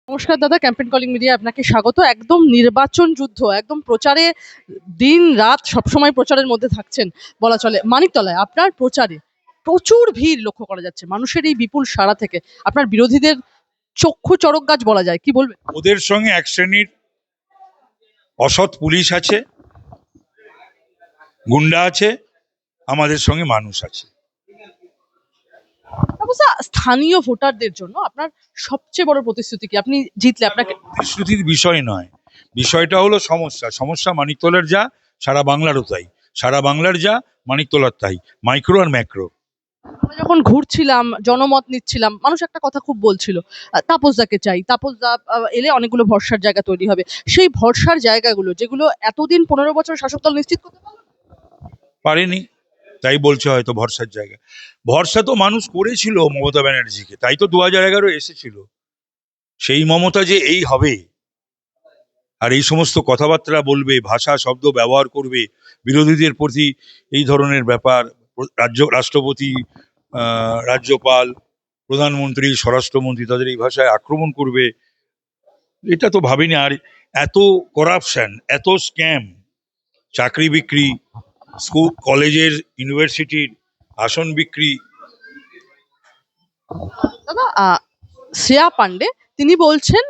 নমস্কার দাদা, campaign calling media আপনাকে স্বাগত। একদম নির্বাচন যুদ্ধ, একদম প্রচারে দিন রাত সবসময় প্রচারের মধ্যে থাকছেন বলা চলে। মানিকতলায় আপনার প্রচারে প্রচুর ভিড় লক্ষ্য করা যাচ্ছে, মানুষের এই বিপুল সাড়া থেকে আপনার বিরোধীদের চক্ষু চড়ক গাছ বলা যায়, কি বলবেন? ওদের সঙ্গে এক শ্রেণীর অসৎ পুলিশ আছে, গুন্ডা আছে, আমাদের সঙ্গে মানুষ আছে। অবশ্য স্থানীয় ভোটারদের জন্য আপনার সবচেয়ে বড় প্রতিশ্রুতি কি? আপনি জিতলে আপনাকে প্রতিশ্রুতির বিষয় নয়, বিষয়টা হলো সমস্যা মানিকতলার যা সারা বাংলারও তাই, সারা বাংলার যা মানিকতলার তাই, মাইক্রো আর ম্যাক্রো। আমরা যখন ঘুরছিলাম, জনমত নিচ্ছিলাম, মানুষ একটা কথা খুব বলছিল, তাপসদাকে চাই, তাপসদা এলে অনেকগুলো ভরসার জায়গা তৈরি হবে। সেই ভরসার জায়গাগুলো যেগুলো এতদিন 15 বছর শাসক দল নিশ্চিত করতে পারলো না। পারেনি, তাই বলছে হয়তো ভরসার জায়গা। ভরসা তো মানুষ করেছিল মমতা ব্যানার্জিকে, তাই তো 2011 এসেছিল। সেই মমতা যে এই হবে আর এই সমস্ত কথাবার্তা বলবে, ভাষা শব্দ ব্যবহার করবে বিরোধীদের প্রতি, এই ধরনের ব্যাপার, রাষ্ট্রপতি, রাজ্যপাল, প্রধানমন্ত্রী, স্বরাষ্ট্রমন্ত্রী তাদের এই ভাষায় আক্রমণ করবে, এটা তো ভাবিনি। আর এত করাপশন, এত স্ক্যাম, চাকরি বিক্রি, স্কুল কলেজের ইউনিভার্সিটির আসন বিক্রি। দাদা, শ্রেয়া পান্ডে তিনি বলছেন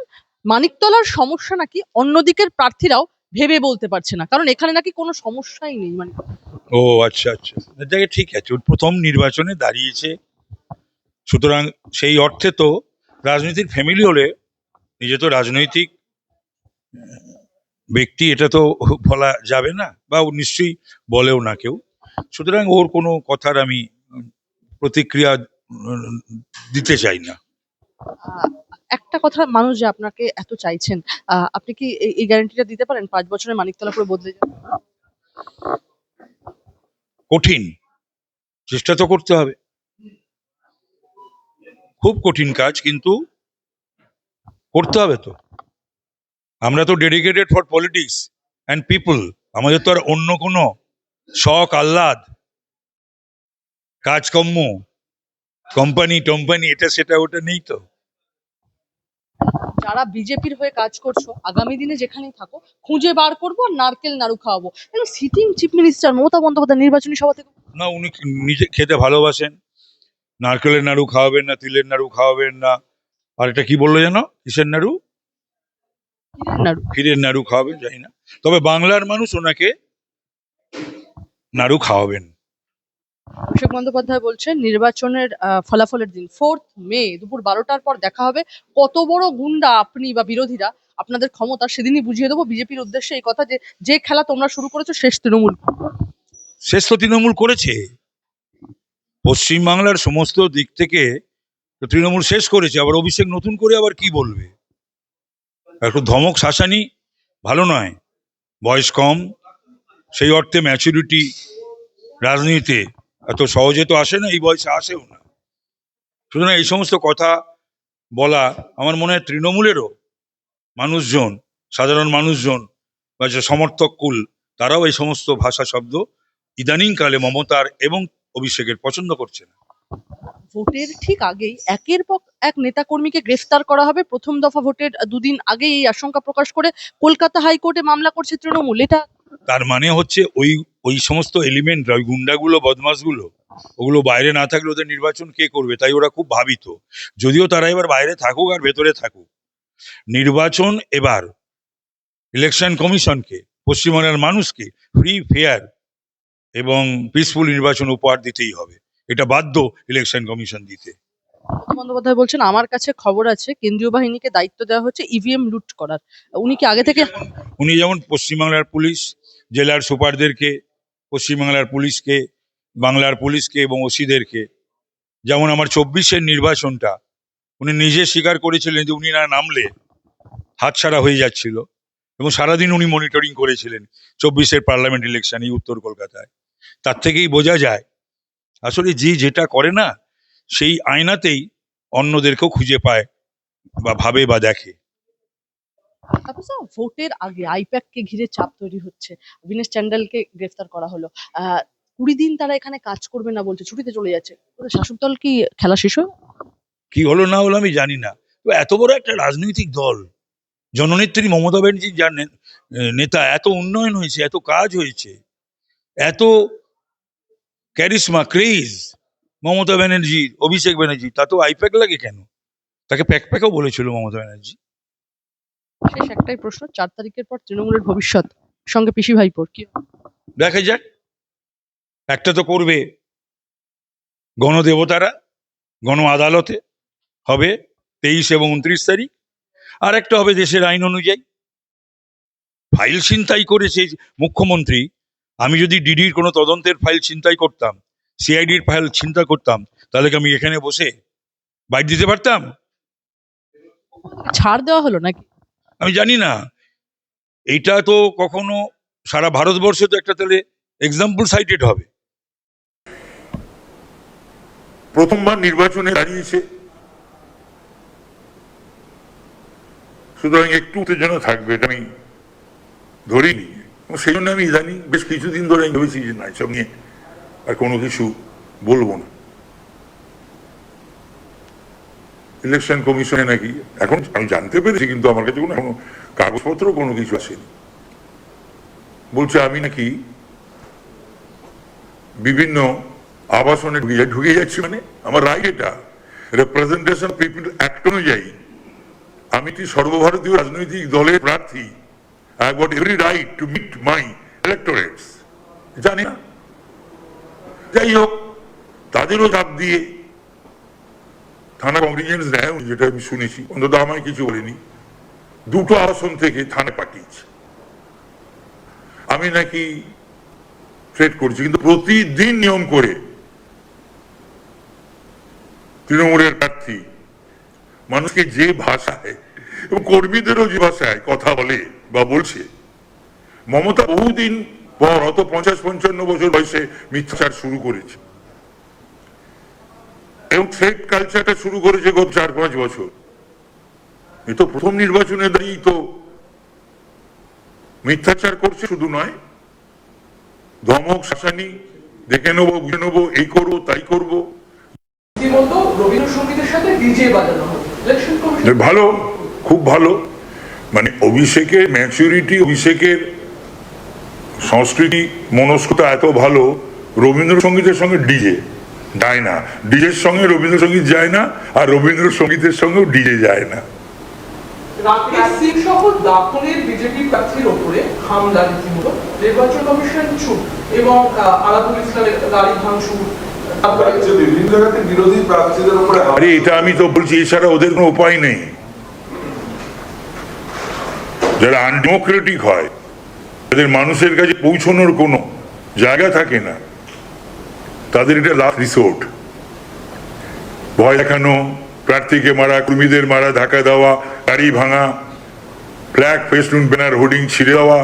মানিকতলার সমস্যা নাকি অন্যদিকের প্রার্থীরাও ভেবে বলতে পারছে না, কারণ এখানে নাকি কোনো সমস্যাই নেই। মানে ও আচ্ছা আচ্ছা, জায়গায় ঠিক আছে, ওর প্রথম নির্বাচনে দাঁড়িয়েছে, সুতরাং সেই অর্থে তো রাজনীতির ফ্যামিলি হলে নিজে তো রাজনৈতিক ব্যক্তি, এটা তো বলা যাবে না, বা ও নিশ্চয়ই বলেও না কেউ। সুতরাং ওর কোনো কথার আমি প্রতিক্রিয়া দিতে চাই না। আহ, একটা কথা, মানুষ যে আপনাকে এত চাইছেন, আপনি কি এই গ্যারান্টিটা দিতে পারেন 5 বছরে মানিকতলা পুরো বদলে যাবে? কঠিন, চেষ্টা তো করতে হবে, খুব কঠিন কাজ, কিন্তু করতে হবে তো। আমরা তো dedicated for politics and people, আমাদের তো আর অন্য কোনো শখ আহ্লাদ, কাজকর্ম, কোম্পানি টম্পানি, এটা সেটা ওটা নেই তো। যারা বিজেপির হয়ে কাজ করছো, আগামী দিনে যেখানেই থাকো খুঁজে বার করবো আর নারকেল নাড়ু খাওয়াবো। Sitting chief minister Mamata Bandyopadhyay নির্বাচনী সভা থেকে না, উনি নিজে খেতে ভালোবাসেন, নারকেলের নাড়ু খাওয়াবেন না, তিলের নাড়ু খাওয়াবেন না, আর এটা কি বললো যেন, কিসের নাড়ু, নাড়ু ক্ষীরের নাড়ু খাওয়াবেন জানি না, তবে বাংলার মানুষ ওনাকে নাড়ু খাওয়াবেন। অভিষেক বন্দ্যোপাধ্যায় বলছেন নির্বাচনের ফলাফলের দিন 4 মে দুপুর 12টার পর দেখা হবে কত বড় গুন্ডা আপনি বা বিরোধীরা, আপনাদের ক্ষমতা সেদিনই বুঝিয়ে দেবো। বিজেপির উদ্দেশ্যে এই কথা যে যে খেলা তোমরা শুরু করেছো শেষ তৃণমূল। শেষ তো তৃণমূল করেছে, পশ্চিমবাংলার সমস্ত দিক থেকে তো তৃণমূল শেষ করেছে, আবার অভিষেক নতুন করে আবার কি বলবে? একটু ধমক শাসানি ভালো নয়, বয়স কম, সেই অর্থে ম্যাচুরিটি রাজনীতিতে এত সহজে তো আসে না, এই বয়সে আসেও না। সুতরাং এই সমস্ত কথা বলা, আমার মনে হয় তৃণমূলেরও মানুষজন, সাধারণ মানুষজন বা যে সমর্থক কুল, তারাও এই সমস্ত ভাষা শব্দ ইদানিংকালে মমতার এবং অভিষেকের পছন্দ করছে না। ভোটের ঠিক আগেই একের পর এক নেতাকর্মীকে গ্রেফতার করা হবে। প্রথম দফা ভোটের দুদিন আগে এই আশঙ্কা প্রকাশ করে কলকাতা হাইকোর্টে মামলা করছে তৃণমূল। এটা তার মানে হচ্ছে ওই ওই সমস্ত এলিমেন্ট, ওই গুন্ডাগুলো, বদমাসগুলো, ওগুলো বাইরে না থাকলে ওদের নির্বাচন কে করবে? তাই ওরা খুব ভাবিত, যদিও তারা এবার বাইরে থাকুক আর ভেতরে থাকুক, নির্বাচন এবার ইলেকশন কমিশনকে, পশ্চিমবাংলার মানুষকে ফ্রি, ফেয়ার এবং পিসফুল নির্বাচন উপহার দিতেই হবে, এটা বাধ্য ইলেকশন কমিশন দিতে। মমতা বন্দ্যোপাধ্যায় বলছেন আমার কাছে খবর আছে কেন্দ্রীয় বাহিনীকে দায়িত্ব দেওয়া হচ্ছে ইভিএম লুট করার। উনি কি আগে থেকে উনি যেমন পশ্চিমবাংলার পুলিশ, জেলার সুপারদেরকে, পশ্চিমবাংলার পুলিশকে, বাংলার পুলিশকে এবং ওসিদেরকে, যেমন আমার 24-এর নির্বাচনটা উনি নিজে স্বীকার করেছিলেন যে উনি না নামলে হাতছাড়া হয়ে যাচ্ছিল, এবং সারাদিন উনি মনিটরিং করেছিলেন 24-এর পার্লামেন্ট ইলেকশন এই উত্তর কলকাতায়। তার থেকেই বোঝা যায় আসলে যে যেটা করে না, সেই আয়নাতেই অন্যদেরকেও খুঁজে পায় বা ভাবে বা দেখে। তারপর স্যার, ভোটের আগে আইপ্যাক কে ঘিরে চাপ তৈরি হচ্ছে। বিনেশ চান্ডালকে গ্রেফতার করা হলো। 20 দিন তারা এখানে কাজ করবে না বলছে, ছুটিতে চলে যাচ্ছে। ওদের শাসক দল কি খেলা শেষ হলো? কি হলো না হলো আমি জানি না, তো এত বড় একটা রাজনৈতিক দল, জননেত্রী মমতা ব্যানার্জি যার নেতা, এত উন্নয়ন হয়েছে, এত কাজ হয়েছে, এত ক্যারিসমা ক্রেজ মমতা ব্যানার্জির, অভিষেক ব্যানার্জি, তা তো আইপ্যাক লাগে কেন? তাকে প্যাকপ্যাকও বলেছিল মমতা ব্যানার্জি। শেষ একটাই প্রশ্ন, 4 তারিখের পর তৃণমূলের ভবিষ্যৎ সঙ্গে পিসি ভাইপোর কি? দেখা যাক, একটা তো করবে গণদেবতারা, গণ আদালতে হবে 23 এবং 29 তারিখ, আর একটা হবে দেশের আইন অনুযায়ী। ফাইল ছিনতাই করেছে মুখ্যমন্ত্রী, আমি যদি ডিডির কোনো তদন্তের ফাইল ছিনতাই করতাম, সিআইডির ফাইল চিন্তা করতাম, তাহলে কি আমি এখানে বসে বাইট দিতে পারতাম? ছাড় দেওয়া হলো নাকি? আমি জানি না, এইটা তো কখনো সারা ভারতবর্ষে তো একটা তাহলে এক্সাম্পল সাইটেড হবে। প্রথমবার নির্বাচনে দাঁড়িয়েছে, সুতরাং একটু উত্তেজনা থাকবে, এটা আমি ধরিনি। সেই জন্য আমি ইদানিং বেশ কিছুদিন ধরে আমি ভেবেছি যে না, এসব নিয়ে আর কোনো কিছু বলবো না। ইলেকশন কমিশনে নাকি এখন আমি জানতে পেরেছি, কিন্তু আমার কাছে কোনো কাগজপত্র কোনো কিছু আসেনি। বলছে আমি নাকি বিভিন্ন আবাসনে ঢুকে যাচ্ছি, মানে আমার রাইট, এটা রিপ্রেজেন্টেশন পিপল অ্যাক্ট অনুযায়ী আমি একটি সর্বভারতীয় রাজনৈতিক দলের প্রার্থী। I have got every right to meet my electorates. জানি না, যাই হোক, তাদেরও চাপ দিয়ে থানা কমপ্লিকেন্স নেয়, যেটা আমি শুনেছি, অন্তত আমায় কিছু বলিনি, 2টো আসন থেকে থানায় পাঠিয়েছে। আমি নাকি থ্রেট করছি, কিন্তু প্রতিদিন নিয়ম করে তৃণমূলের প্রার্থী মানুষকে যে ভাষায় এবং কর্মীদেরও যে ভাষায় কথা বলে বা বলছে, মমতা বহুদিন পর, অত 50-55 বছর বয়সে মিথ্যাচার শুরু করেছে এবং থ্রেট কালচারটা শুরু করেছে গত 4-5 বছর। এ তো প্রথম নির্বাচনে দাঁড়িয়ে তো মিথ্যাচার করছে, শুধু নয়, ধমক শাসানি, দেখে নেবো, বুঝে নেবো, এই করবো, তাই করবো। রীতিমতো রবীন্দ্রসঙ্গীতের সাথে ডিজে বাজানো হবে। ইলেকশন কমিশন ভালো, খুব ভালো। মানে অভিষেকের ম্যাচুরিটি, অভিষেকের সংস্কৃতি মনস্কতা এত ভালো, রবীন্দ্রসঙ্গীতের সঙ্গে ডিজে যায় না, ডিজের সঙ্গে রবীন্দ্রসঙ্গীত যায় না, আর রবীন্দ্রসঙ্গীতের সঙ্গেও ডিজে যায় না। রাকেশ সিং সহ দাপনের বিজেপি প্রার্থীর ওপরে হামলা রীতিমতো, নির্বাচন কমিশন চুপ এবং আলাদুল ইসলামের গাড়ি ভাঙচুর, বিভিন্ন জায়গাতে বিরোধী প্রার্থীদের উপরে আরে এটা আমি তো বলছি, এছাড়া ওদের কোনো উপায় নেই। যারা আনডেমোক্রেটিক হয়, যাদের মানুষের কাছে পৌঁছানোর কোনো জায়গা থাকে না, তাদের এটা লাস্ট রিসোর্ট। ভয় দেখানো, প্রার্থীকে মারা, কর্মীদের মারা, ধাক্কা দেওয়া, গাড়ি ভাঙা, ফ্ল্যাগ, ফেস্টুন, ব্যানার, হোর্ডিং ছিঁড়ে দেওয়া,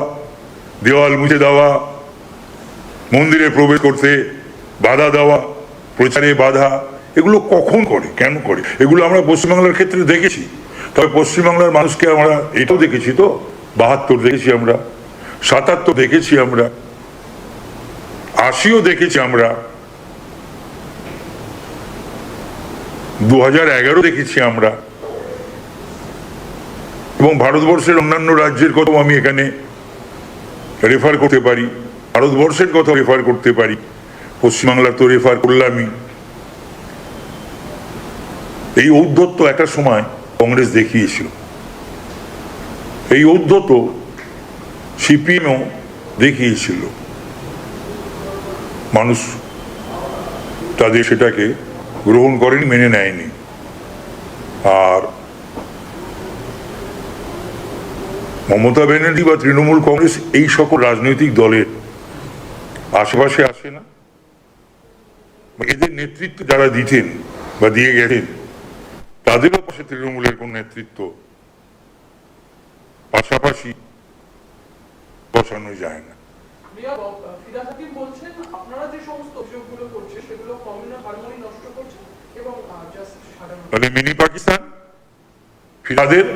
দেওয়াল মুছে দেওয়া, মন্দিরে প্রবেশ করতে বাধা দেওয়া, প্রচারে বাধা, এগুলো কখন করে, কেন করে? এগুলো আমরা পশ্চিমবাংলার ক্ষেত্রে দেখেছি। তবে পশ্চিমবাংলার মানুষকে আমরা এটাও দেখেছি, তো 72 দেখেছি আমরা, 77 দেখেছি আমরা, 80ও দেখেছি আমরা, 2011 দেখেছি আমরা, এবং ভারতবর্ষের অন্যান্য রাজ্যের কথাও আমি এখানে রেফার করতে পারি, ভারতবর্ষের কথা রেফার করতে পারি, পশ্চিমবাংলার তো রেফার করলামই। এই ঔদ্ধত্য একটা সময় কংগ্রেস দেখিয়েছিল, এই ঔদ্ধত্য সিপিএমও দেখিয়েছিল। মানুষ তাদের সেটাকে গ্রহণ করেনি, মেনে নেয়নি। আর মমতা ব্যানার্জি বা তৃণমূল কংগ্রেস এই সকল রাজনৈতিক দলের আশেপাশে আসে না। এদের নেতৃত্ব যারা দিতেন বা দিয়ে গেছেন, তাদেরও পাশে তৃণমূলের কোন নেতৃত্ব পাশাপাশি বসানো যায় না। ফিদা হাকিম বলছেন আপনারা যে সমস্ত অভিযোগগুলো করছেন সেগুলো কমিউনাল হারমোনি নষ্ট করছে এবং জাস্ট সাধারণ তাহলে মিনি পাকিস্তান, ফিরাদের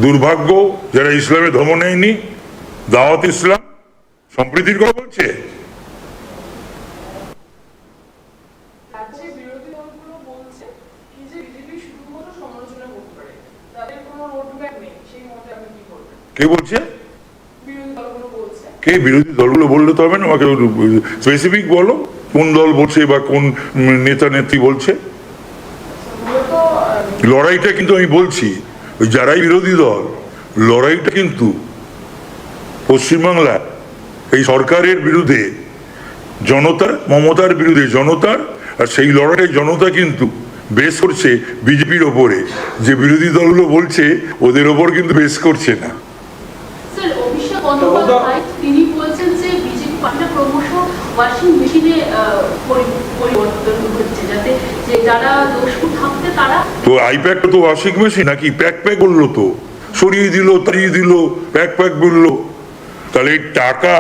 দুর্ভাগ্য, যারা ইসলামে ধর্ম নেয়নি, দাওয়াত ইসলাম সম্প্রীতির কথা বলছে। রাজ্যে বিরোধী দলগুলো বলছে কি যে বিজেপি শুরু কে বলছে? বিরোধী দলগুলো বলছে। কে বিরোধী দলগুলো বললে তো হবে না, আমাকে স্পেসিফিক বলো কোন দল বলছে বা কোন নেতা নেত্রী বলছে। মূলত লড়াইটা কিন্তু আমি বলছি, ওই যারাই বিরোধী দল, লড়াইটা কিন্তু পশ্চিমবাংলা এই সরকারের বিরুদ্ধে, জনতার, মমতার বিরুদ্ধে জনতার, আর সেই লড়াইয়ে জনতা কিন্তু বেস করছে বিজেপির ওপরে। যে বিরোধী দলগুলো বলছে ওদের ওপর কিন্তু বেস করছে না। স্যার, অভিষেক বন্দ্যোপাধ্যায় তিনি বলছেন যে বিজেপি পার্টিটা ক্রমশ ওয়াশিং মেশিনে পরিবর্তন হচ্ছে, যাতে যে যারা দোষী থাকতে তারা তো আইপ্যাক তো ওয়াশিং মেশিন নাকি? প্যাক প্যাক বললো তো, সরিয়ে দিল, তাড়িয়ে দিল, প্যাক প্যাক বললো। তাহলে এই টাকা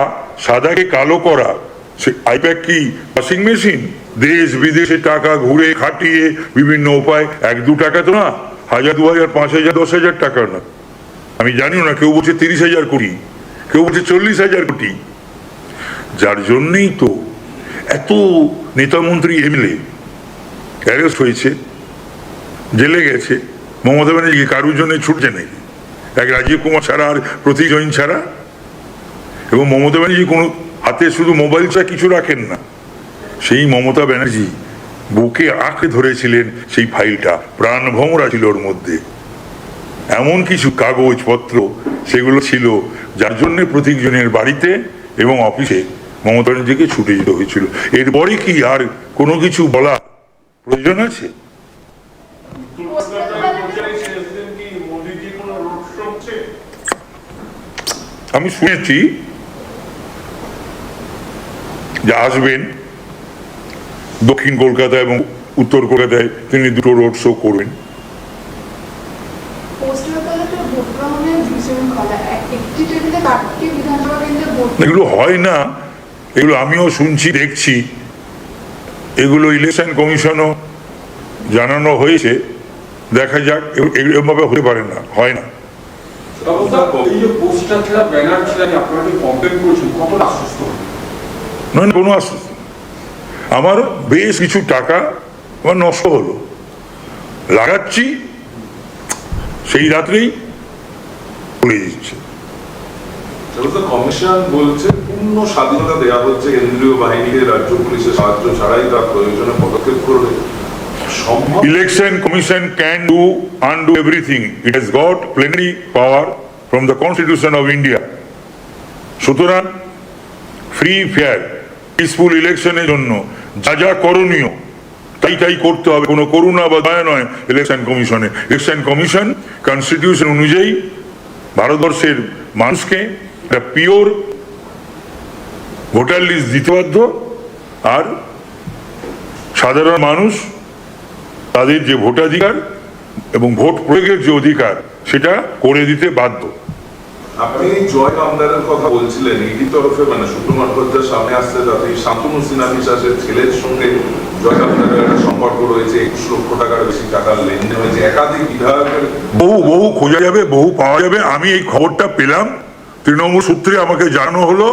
সাদাকে কালো করা, সে আইপ্যাক কি ওয়াশিং মেশিন? দেশ বিদেশে টাকা ঘুরে খাটিয়ে বিভিন্ন উপায়, 1-2 টাকা তো না, 1000, 2000, 5000, 10,000 টাকা না। আমি জানিও না, কেউ বলছে 30,000 কোটি, কেউ বলছে 40,000 কোটি। যার জন্যই তো এত নেতামন্ত্রী এমএলএ অ্যারেস্ট হয়েছে, জেলে গেছে। মমতা ব্যানার্জি কারুর জন্য ছুটছে নাকি? এক রাজীব কুমার ছাড়া আর প্রতীক জৈন ছাড়া। এবং মমতা ব্যানার্জি কোনো হাতে শুধু মোবাইল ছাড়া কিছু রাখেন না। সেই মমতা ব্যানার্জি বুকে আঁকড়ে ধরেছিলেন সেই ফাইলটা, প্রাণ ভোমরা ছিল ওর মধ্যে। এমন কিছু কাগজপত্র সেগুলো ছিল, যার জন্য প্রতীক জৈনের বাড়িতে এবং অফিসে মমতা ব্যানার্জিকে ছুটে যেতে হয়েছিল। এরপরে কি আর কোনো কিছু বলা প্রয়োজন আছে? আমি শুনেছি যে আসবেন দক্ষিণ কলকাতা এবং উত্তর কলকাতায়, তিনি দুটো রোড শো করবেন। এগুলো হয় না, এগুলো আমিও শুনছি, দেখছি। এগুলো ইলেকশন কমিশনও জানানো হয়েছে, দেখা যাক। এভাবে হতে পারে না, হয় না। এই যে পোস্টার ছাড়া ব্যানার ছাড়া আপনারা যে কমপ্লেন করেছেন, কতটা আশ্বস্ত? নয়, কোনো আশ্বাস। আমার বেশ কিছু টাকা আমার নষ্ট হলো, লাগাচ্ছি, সেই রাত্রেই পড়ে দিচ্ছে। কমিশন বলছে পূর্ণ স্বাধীনতা দেওয়া হচ্ছে কেন্দ্রীয় বাহিনীকে, রাজ্য পুলিশের সাহায্য ছাড়াই তার প্রয়োজনে পদক্ষেপ করবে। Election Commission can do undo everything. It has got plenary power from the Constitution of India. সুতরাং ফ্রি ফেয়ার পিসফুল ইলেকশনের জন্য যা যা করণীয় তাই করতে হবে। কোনো করুণা বা দয়া নয় ইলেকশন কমিশনে। ইলেকশন কমিশন কনস্টিটিউশন অনুযায়ী ভারতবর্ষের মানুষকে একটা পিওর ভোটার লিস্ট দিতে বাধ্য, আর সাধারণ মানুষ তাদের যে ভোটাধিকার এবং ভোট প্রয়োগের যে অধিকার সেটা করে দিতে বাধ্য। আপনি জয় কামদারের কথা বলছিলেন, ইডি তরফে মানে সুপ্রিম কোর্টের সামনে আসছে, তাতে শান্তনু সিনহা বিশ্বাসের ছেলের সঙ্গে জয় কামদারের একটা সম্পর্ক রয়েছে, 21 লক্ষ টাকার বেশি টাকার লেনদেন হয়েছে, একাধিক বিধায়কের। বহু খোঁজা যাবে, বহু পাওয়া যাবে। আমি এই খবরটা পেলাম তৃণমূল সূত্রে, আমাকে জানানো হলো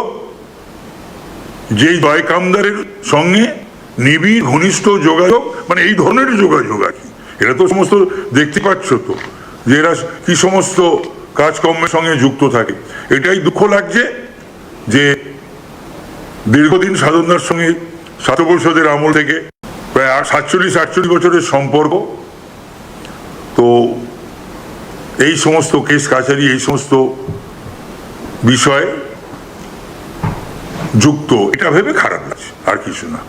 যে জয় কামদারের সঙ্গে নিবিড় ঘনিষ্ঠ যোগাযোগ, মানে এই ধরনের যোগাযোগ আর কি। এরা তো সমস্ত দেখতে পাচ্ছ তো যে এরা কি সমস্ত কাজকর্মের সঙ্গে যুক্ত থাকে। এটাই দুঃখ লাগছে যে দীর্ঘদিন সাধনার সঙ্গে 7 বছরের আমল থেকে প্রায় 47-48 বছরের সম্পর্ক। তো এই সমস্ত কেস কাছারি, এই সমস্ত বিষয়ে যুক্ত, এটা ভেবে খারাপ লাগছে, আর কিছু না।